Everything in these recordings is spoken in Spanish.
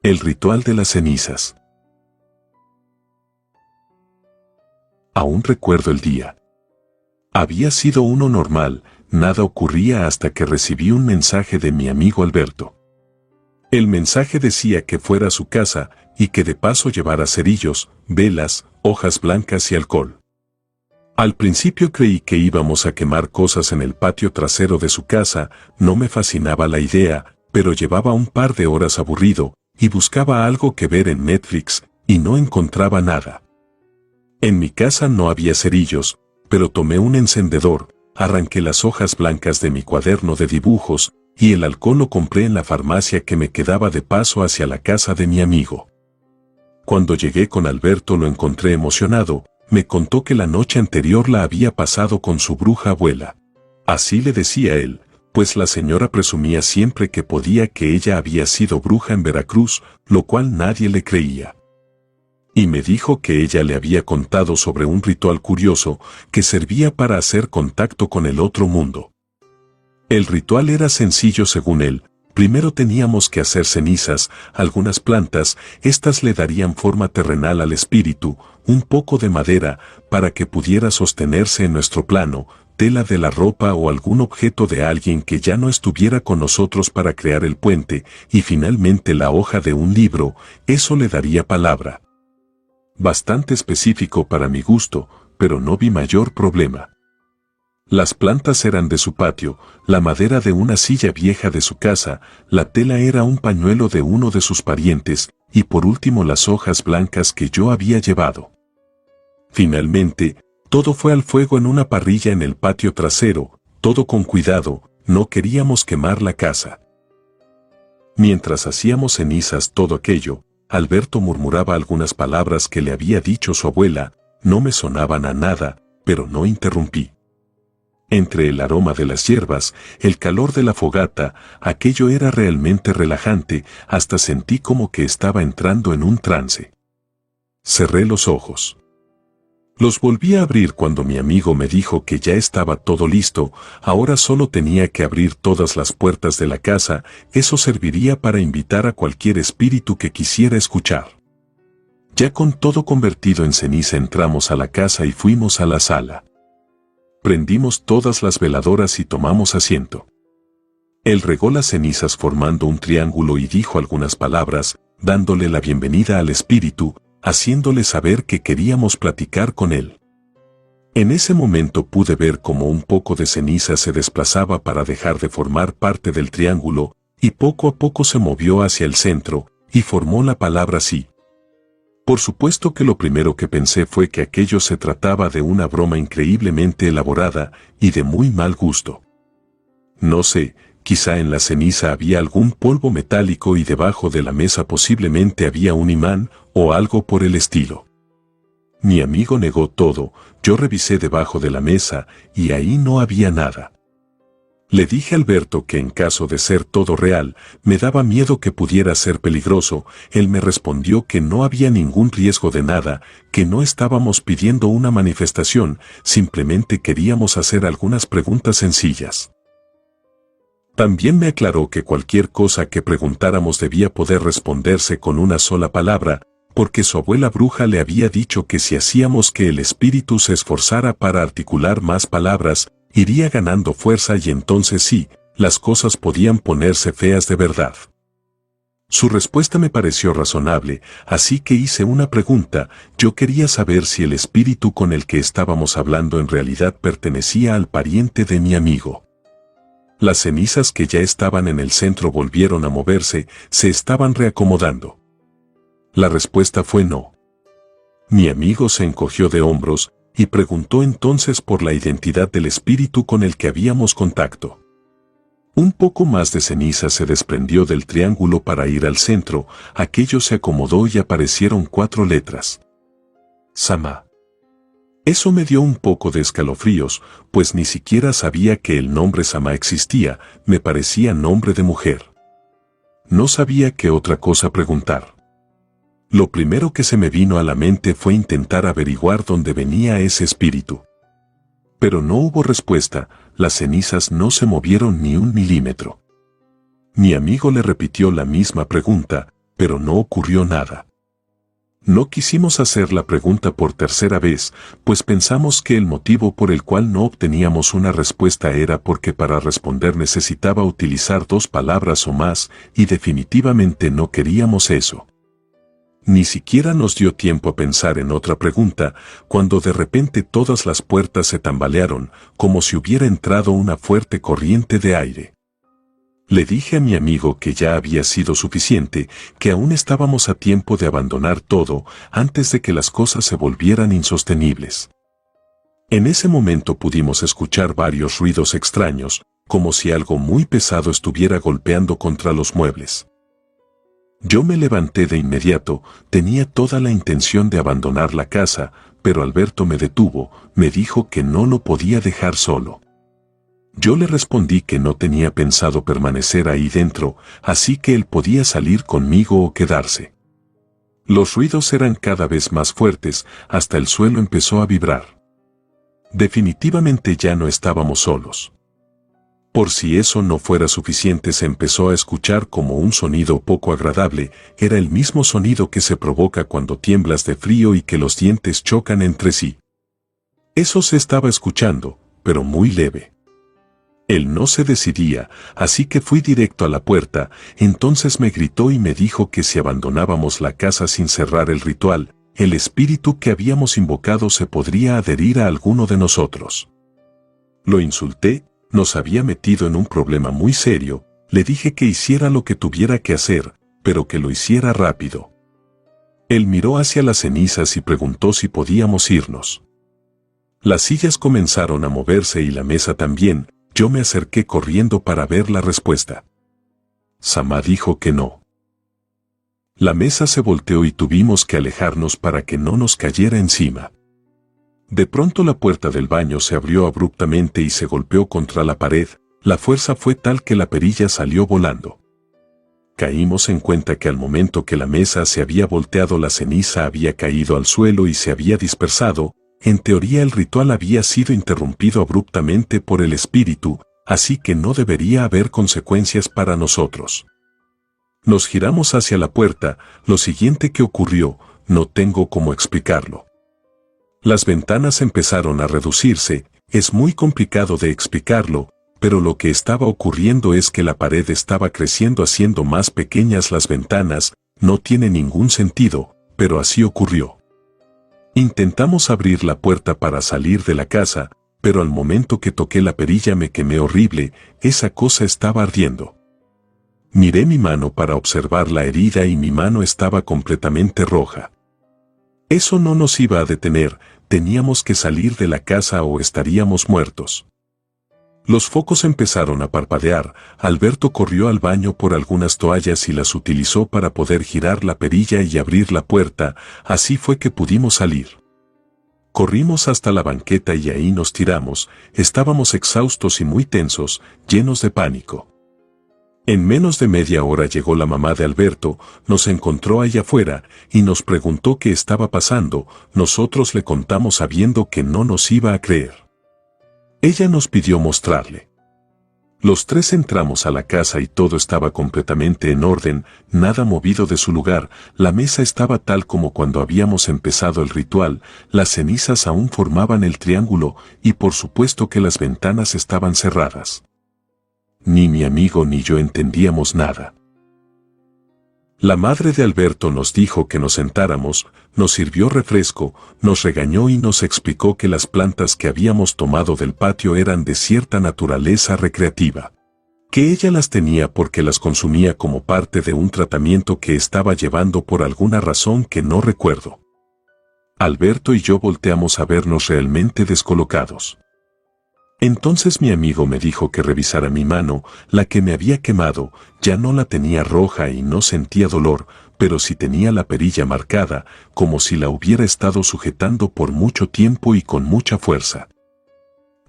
El ritual de las cenizas. Aún recuerdo el día. Había sido uno normal, nada ocurría hasta que recibí un mensaje de mi amigo Alberto. El mensaje decía que fuera a su casa y que de paso llevara cerillos, velas, hojas blancas y alcohol. Al principio creí que íbamos a quemar cosas en el patio trasero de su casa, no me fascinaba la idea, pero llevaba un par de horas aburrido y buscaba algo que ver en Netflix y no encontraba nada. En mi casa no había cerillos, pero tomé un encendedor, arranqué las hojas blancas de mi cuaderno de dibujos y el alcohol lo compré en la farmacia que me quedaba de paso hacia la casa de mi amigo. Cuando llegué con Alberto lo encontré emocionado, me contó que la noche anterior la había pasado con su bruja abuela. Así le decía él, pues la señora presumía siempre que podía que ella había sido bruja en Veracruz, lo cual nadie le creía. Y me dijo que ella le había contado sobre un ritual curioso que servía para hacer contacto con el otro mundo. El ritual era sencillo según él. Primero teníamos que hacer cenizas, algunas plantas, estas le darían forma terrenal al espíritu, un poco de madera, para que pudiera sostenerse en nuestro plano, tela de la ropa o algún objeto de alguien que ya no estuviera con nosotros para crear el puente, y finalmente la hoja de un libro, eso le daría palabra. Bastante específico para mi gusto, pero no vi mayor problema. Las plantas eran de su patio, la madera de una silla vieja de su casa, la tela era un pañuelo de uno de sus parientes, y por último las hojas blancas que yo había llevado. Finalmente, todo fue al fuego en una parrilla en el patio trasero, todo con cuidado, no queríamos quemar la casa. Mientras hacíamos cenizas todo aquello, Alberto murmuraba algunas palabras que le había dicho su abuela, no me sonaban a nada, pero no interrumpí. Entre el aroma de las hierbas, el calor de la fogata, aquello era realmente relajante, hasta sentí como que estaba entrando en un trance. Cerré los ojos. Los volví a abrir cuando mi amigo me dijo que ya estaba todo listo, ahora solo tenía que abrir todas las puertas de la casa, eso serviría para invitar a cualquier espíritu que quisiera escuchar. Ya con todo convertido en ceniza entramos a la casa y fuimos a la sala. Prendimos todas las veladoras y tomamos asiento. Él regó las cenizas formando un triángulo y dijo algunas palabras, dándole la bienvenida al espíritu, haciéndole saber que queríamos platicar con él. En ese momento pude ver cómo un poco de ceniza se desplazaba para dejar de formar parte del triángulo, y poco a poco se movió hacia el centro, y formó la palabra sí. Por supuesto que lo primero que pensé fue que aquello se trataba de una broma increíblemente elaborada y de muy mal gusto. No sé, quizá en la ceniza había algún polvo metálico y debajo de la mesa posiblemente había un imán o algo por el estilo. Mi amigo negó todo, yo revisé debajo de la mesa y ahí no había nada. Le dije a Alberto que en caso de ser todo real, me daba miedo que pudiera ser peligroso. Él me respondió que no había ningún riesgo de nada, que no estábamos pidiendo una manifestación, simplemente queríamos hacer algunas preguntas sencillas. También me aclaró que cualquier cosa que preguntáramos debía poder responderse con una sola palabra, porque su abuela bruja le había dicho que si hacíamos que el espíritu se esforzara para articular más palabras, iría ganando fuerza y entonces sí, las cosas podían ponerse feas de verdad. Su respuesta me pareció razonable, así que hice una pregunta. Yo quería saber si el espíritu con el que estábamos hablando en realidad pertenecía al pariente de mi amigo. Las cenizas que ya estaban en el centro volvieron a moverse, se estaban reacomodando. La respuesta fue no. Mi amigo se encogió de hombros y preguntó entonces por la identidad del espíritu con el que habíamos contacto. Un poco más de ceniza se desprendió del triángulo para ir al centro, aquello se acomodó y aparecieron 4 letras. Sama. Eso me dio un poco de escalofríos, pues ni siquiera sabía que el nombre Sama existía, me parecía nombre de mujer. No sabía qué otra cosa preguntar. Lo primero que se me vino a la mente fue intentar averiguar dónde venía ese espíritu. Pero no hubo respuesta, las cenizas no se movieron ni un milímetro. Mi amigo le repitió la misma pregunta, pero no ocurrió nada. No quisimos hacer la pregunta por tercera vez, pues pensamos que el motivo por el cual no obteníamos una respuesta era porque para responder necesitaba utilizar 2 palabras o más, y definitivamente no queríamos eso. Ni siquiera nos dio tiempo a pensar en otra pregunta, cuando de repente todas las puertas se tambalearon, como si hubiera entrado una fuerte corriente de aire. Le dije a mi amigo que ya había sido suficiente, que aún estábamos a tiempo de abandonar todo antes de que las cosas se volvieran insostenibles. En ese momento pudimos escuchar varios ruidos extraños, como si algo muy pesado estuviera golpeando contra los muebles. Yo me levanté de inmediato, tenía toda la intención de abandonar la casa, pero Alberto me detuvo, me dijo que no lo podía dejar solo. Yo le respondí que no tenía pensado permanecer ahí dentro, así que él podía salir conmigo o quedarse. Los ruidos eran cada vez más fuertes, hasta el suelo empezó a vibrar. Definitivamente ya no estábamos solos. Por si eso no fuera suficiente, se empezó a escuchar como un sonido poco agradable, era el mismo sonido que se provoca cuando tiemblas de frío y que los dientes chocan entre sí. Eso se estaba escuchando, pero muy leve. Él no se decidía, así que fui directo a la puerta, entonces me gritó y me dijo que si abandonábamos la casa sin cerrar el ritual, el espíritu que habíamos invocado se podría adherir a alguno de nosotros. Lo insulté, nos había metido en un problema muy serio, le dije que hiciera lo que tuviera que hacer, pero que lo hiciera rápido. Él miró hacia las cenizas y preguntó si podíamos irnos. Las sillas comenzaron a moverse y la mesa también. Yo me acerqué corriendo para ver la respuesta. Samá dijo que no. La mesa se volteó y tuvimos que alejarnos para que no nos cayera encima. De pronto la puerta del baño se abrió abruptamente y se golpeó contra la pared, la fuerza fue tal que la perilla salió volando. Caímos en cuenta que al momento que la mesa se había volteado la ceniza había caído al suelo y se había dispersado. En teoría el ritual había sido interrumpido abruptamente por el espíritu, así que no debería haber consecuencias para nosotros. Nos giramos hacia la puerta, lo siguiente que ocurrió, no tengo cómo explicarlo. Las ventanas empezaron a reducirse, es muy complicado de explicarlo, pero lo que estaba ocurriendo es que la pared estaba creciendo haciendo más pequeñas las ventanas, no tiene ningún sentido, pero así ocurrió. Intentamos abrir la puerta para salir de la casa, pero al momento que toqué la perilla me quemé horrible, esa cosa estaba ardiendo. Miré mi mano para observar la herida y mi mano estaba completamente roja. Eso no nos iba a detener, teníamos que salir de la casa o estaríamos muertos. Los focos empezaron a parpadear, Alberto corrió al baño por algunas toallas y las utilizó para poder girar la perilla y abrir la puerta, así fue que pudimos salir. Corrimos hasta la banqueta y ahí nos tiramos, estábamos exhaustos y muy tensos, llenos de pánico. En menos de media hora llegó la mamá de Alberto, nos encontró allá afuera y nos preguntó qué estaba pasando, nosotros le contamos sabiendo que no nos iba a creer. Ella nos pidió mostrarle. Los 3 entramos a la casa y todo estaba completamente en orden, nada movido de su lugar, la mesa estaba tal como cuando habíamos empezado el ritual, las cenizas aún formaban el triángulo y por supuesto que las ventanas estaban cerradas. Ni mi amigo ni yo entendíamos nada. La madre de Alberto nos dijo que nos sentáramos, nos sirvió refresco, nos regañó y nos explicó que las plantas que habíamos tomado del patio eran de cierta naturaleza recreativa. Que ella las tenía porque las consumía como parte de un tratamiento que estaba llevando por alguna razón que no recuerdo. Alberto y yo volteamos a vernos realmente descolocados. Entonces mi amigo me dijo que revisara mi mano, la que me había quemado, ya no la tenía roja y no sentía dolor, pero sí tenía la perilla marcada, como si la hubiera estado sujetando por mucho tiempo y con mucha fuerza.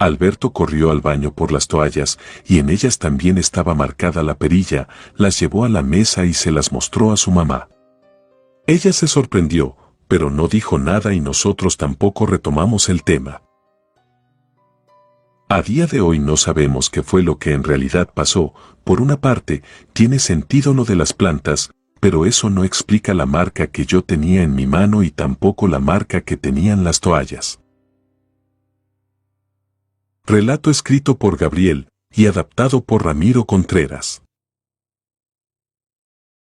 Alberto corrió al baño por las toallas y en ellas también estaba marcada la perilla, las llevó a la mesa y se las mostró a su mamá. Ella se sorprendió, pero no dijo nada y nosotros tampoco retomamos el tema. A día de hoy no sabemos qué fue lo que en realidad pasó, por una parte, tiene sentido lo de las plantas, pero eso no explica la marca que yo tenía en mi mano y tampoco la marca que tenían las toallas. Relato escrito por Gabriel y adaptado por Ramiro Contreras.